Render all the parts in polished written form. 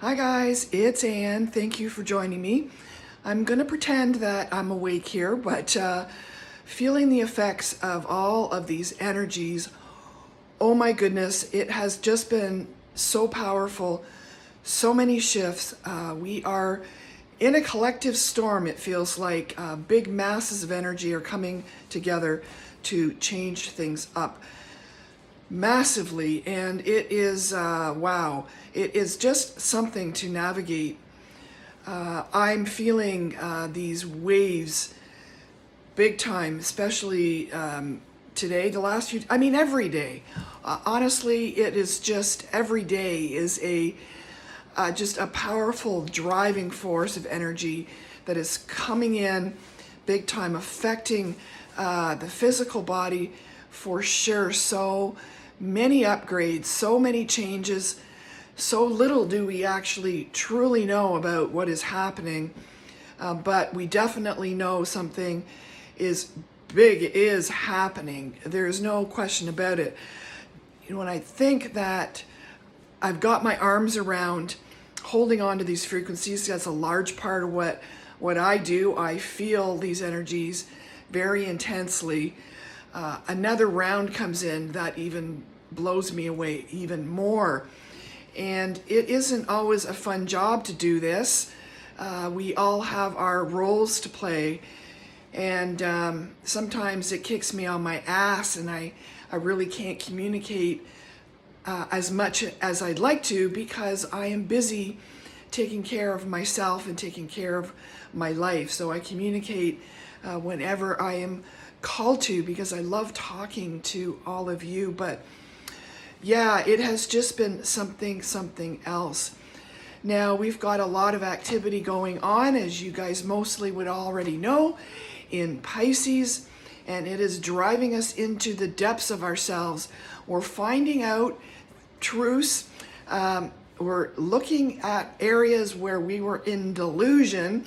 Hi guys, it's Anne. Thank you for joining me. I'm going to pretend that I'm awake here, but feeling the effects of all of these energies, oh my goodness, it has just been so powerful, so many shifts. We are in a collective storm, it feels like. Big masses of energy are coming together to change things up massively, and it is wow, it is just something to navigate. I'm feeling these waves big time, especially today, the last few, I mean every day. Honestly, it is just every day is a just a powerful driving force of energy that is coming in big time, affecting the physical body for sure. So many upgrades, so many changes, so little do we actually truly know about what is happening, but we definitely know something is big is happening. There's no question about it. You know, when I think that I've got my arms around holding on to these frequencies, that's a large part of what I do. I feel these energies very intensely. Another round comes in that even blows me away even more. And it isn't always a fun job to do this. We all have our roles to play. And sometimes it kicks me on my ass and I really can't communicate as much as I'd like to, because I am busy taking care of myself and taking care of my life. So I communicate whenever I am called to, because I love talking to all of you. But yeah, it has just been something else. Now we've got a lot of activity going on, as you guys mostly would already know, in Pisces, and it is driving us into the depths of ourselves. We're finding out truths. We're looking at areas where we were in delusion.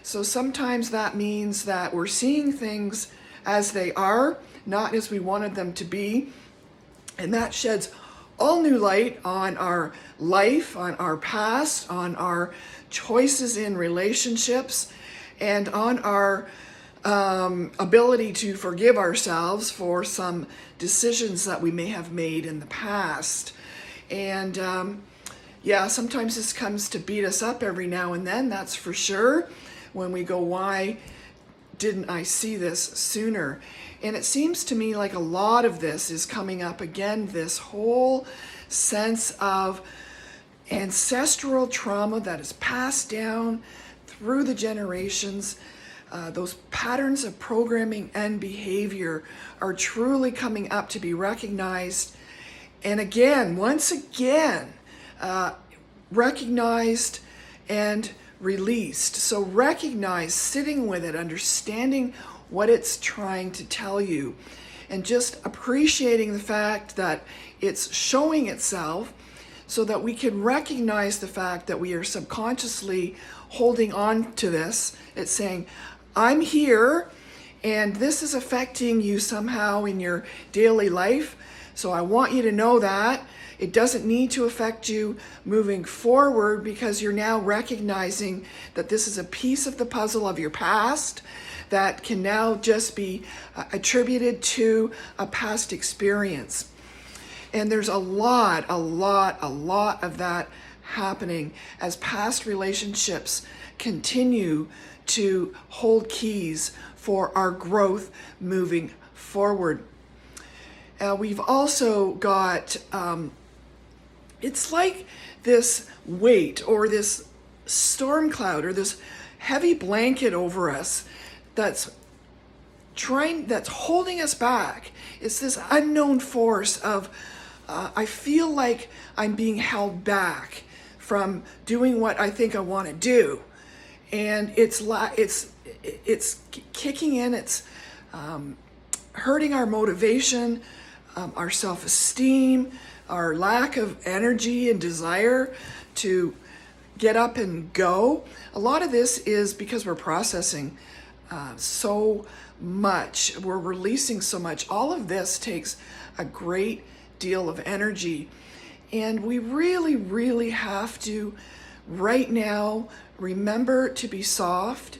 So sometimes that means that we're seeing things as they are, not as we wanted them to be. And that sheds all new light on our life, on our past, on our choices in relationships, and on our ability to forgive ourselves for some decisions that we may have made in the past. And yeah, sometimes this comes to beat us up every now and then, that's for sure, when we go, why didn't I see this sooner? And it seems to me like a lot of this is coming up again, this whole sense of ancestral trauma that is passed down through the generations. Those patterns of programming and behavior are truly coming up to be recognized. And again, once again, recognized and released. So recognize, sitting with it, understanding what it's trying to tell you, and just appreciating the fact that it's showing itself, so that we can recognize the fact that we are subconsciously holding on to this. It's saying, I'm here and this is affecting you somehow in your daily life. So I want you to know that it doesn't need to affect you moving forward, because you're now recognizing that this is a piece of the puzzle of your past that can now just be attributed to a past experience. And there's a lot of that happening as past relationships continue to hold keys for our growth moving forward. We've also got, it's like this weight or this storm cloud or this heavy blanket over us that's holding us back. It's this unknown force of, I feel like I'm being held back from doing what I think I want to do. And it's kicking in, it's hurting our motivation, our self-esteem, our lack of energy and desire to get up and go. A lot of this is because we're processing so much, we're releasing so much. All of this takes a great deal of energy, and we really have to right now, remember to be soft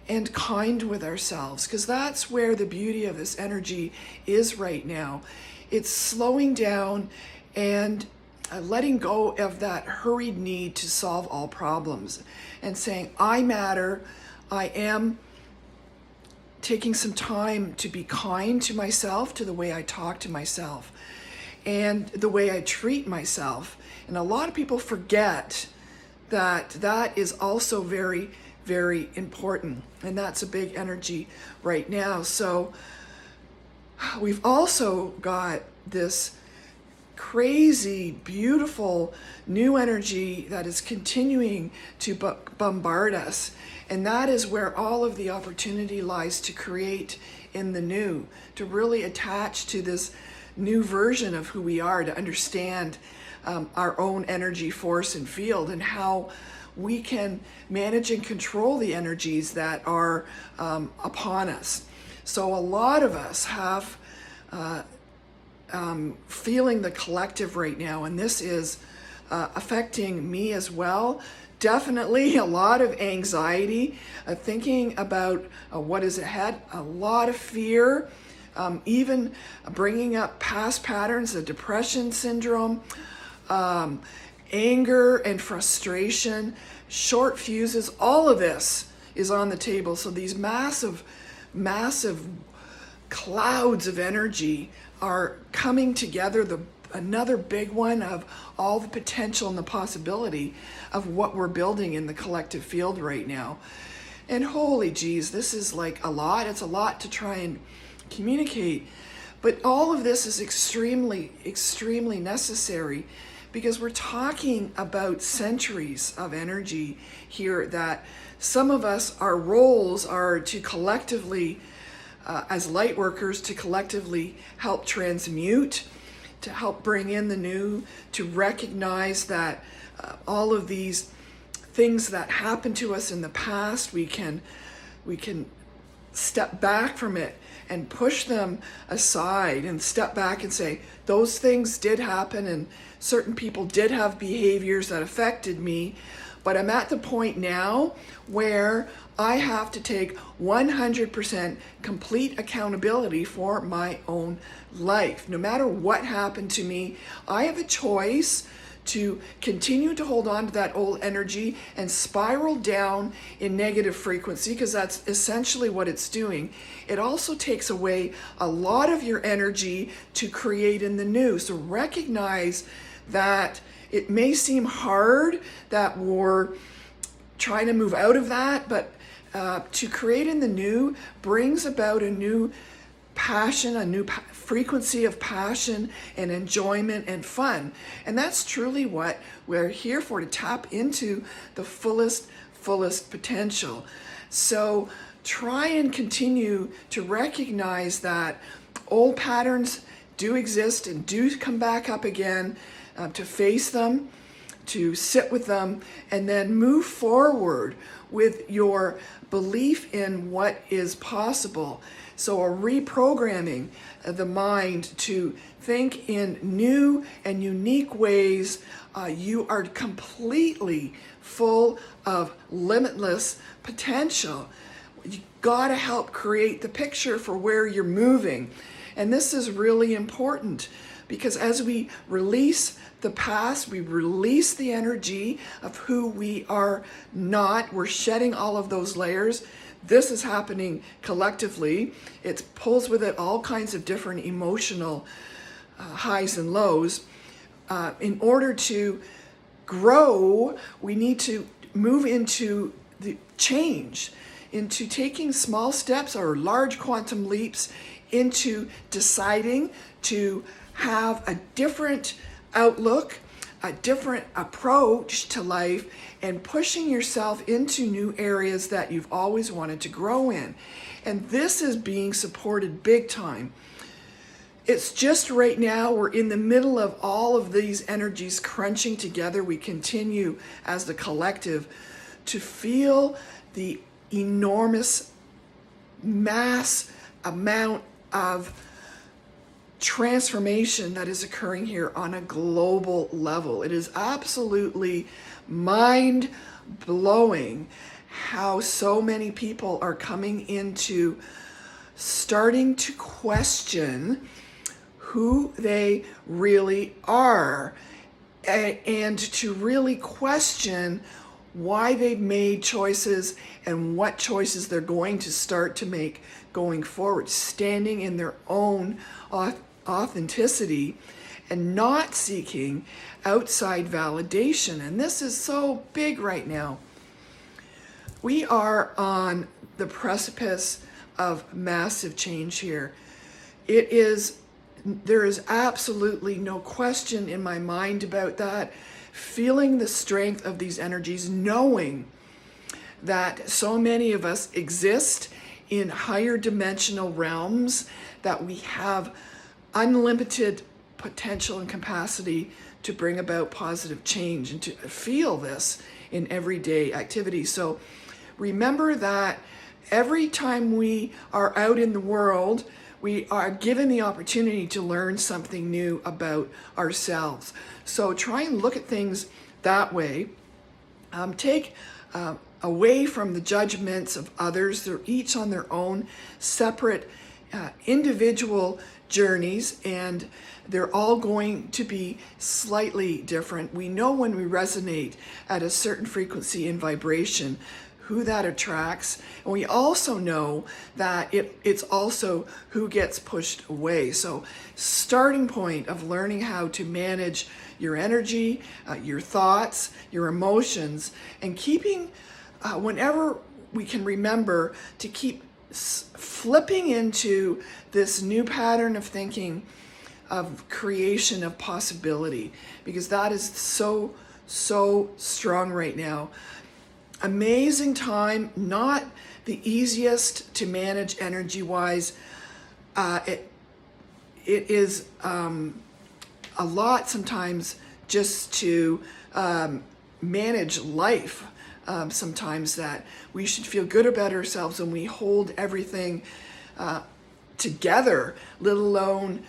and kind with ourselves, because that's where the beauty of this energy is right now. It's slowing down and letting go of that hurried need to solve all problems and saying, I matter. I am taking some time to be kind to myself, to the way I talk to myself and the way I treat myself. And a lot of people forget that that is also very, very important. And that's a big energy right now. So we've also got this crazy, beautiful new energy that is continuing to bombard us. And that is where all of the opportunity lies to create in the new, to really attach to this new version of who we are, to understand our own energy, force, and field, and how we can manage and control the energies that are upon us. So a lot of us have feeling the collective right now, and this is affecting me as well. Definitely a lot of anxiety, thinking about what is ahead, a lot of fear, even bringing up past patterns, the depression syndrome, anger and frustration, short fuses, all of this is on the table. So these massive, massive clouds of energy are coming together, another big one of all the potential and the possibility of what we're building in the collective field right now. And holy geez, this is like a lot. It's a lot to try and communicate. But all of this is extremely, extremely necessary, because we're talking about centuries of energy here that some of us, our roles are to collectively, as light workers, to collectively help transmute, to help bring in the new, to recognize that all of these things that happened to us in the past, we can step back from it and push them aside and step back and say, those things did happen and certain people did have behaviors that affected me, but I'm at the point now where I have to take 100% complete accountability for my own life. No matter what happened to me, I have a choice to continue to hold on to that old energy and spiral down in negative frequency, because that's essentially what it's doing. It also takes away a lot of your energy to create in the new. So recognize that it may seem hard that we're trying to move out of that, but to create in the new brings about a new passion, a new frequency of passion and enjoyment and fun. And that's truly what we're here for, to tap into the fullest potential. So try and continue to recognize that old patterns do exist and do come back up again, to face them, to sit with them, and then move forward with your belief in what is possible. So a reprogramming the mind to think in new and unique ways. You are completely full of limitless potential. You gotta help create the picture for where you're moving. And this is really important, because as we release the past, we release the energy of who we are not. We're shedding all of those layers. This is happening collectively. It pulls with it all kinds of different emotional highs and lows. In order to grow, we need to move into the change, into taking small steps or large quantum leaps into deciding to have a different outlook, a different approach to life, and pushing yourself into new areas that you've always wanted to grow in. And this is being supported big time. It's just right now we're in the middle of all of these energies crunching together. We continue as the collective to feel the enormous mass amount of transformation that is occurring here on a global level. It is absolutely mind-blowing how so many people are coming into starting to question who they really are, and to really question why they've made choices and what choices they're going to start to make going forward, standing in their own authenticity and not seeking outside validation. And this is so big right now. We are on the precipice of massive change here. There is absolutely no question in my mind about that. Feeling the strength of these energies, knowing that so many of us exist in higher dimensional realms, that we have unlimited potential and capacity to bring about positive change and to feel this in everyday activity. So remember that every time we are out in the world, we are given the opportunity to learn something new about ourselves. So try and look at things that way. Take away from the judgments of others. They're each on their own separate individual journeys, and they're all going to be slightly different. We know when we resonate at a certain frequency and vibration who that attracts, and we also know that it's also who gets pushed away. So starting point of learning how to manage your energy, your thoughts, your emotions, and keeping whenever we can remember to keep flipping into this new pattern of thinking, of creation, of possibility, because that is so strong right now. Amazing time, not the easiest to manage energy wise. It is a lot sometimes just to manage life. Sometimes that we should feel good about ourselves when we hold everything together, let alone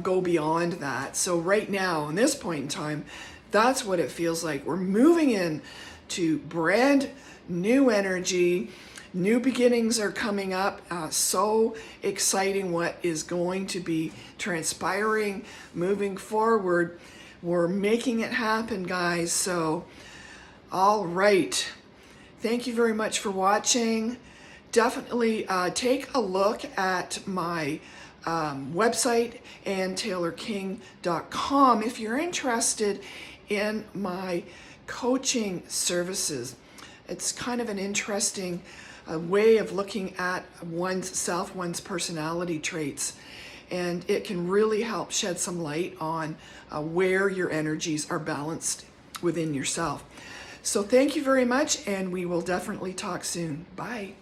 go beyond that. So right now, in this point in time, that's what it feels like. We're moving in to brand new energy. New beginnings are coming up. So exciting what is going to be transpiring moving forward. We're making it happen, guys. So, all right. Thank you very much for watching. Definitely take a look at my website, anntaylorking.com, if you're interested in my coaching services. It's kind of an interesting way of looking at one's self, one's personality traits, and it can really help shed some light on where your energies are balanced within yourself. So thank you very much, and we will definitely talk soon. Bye.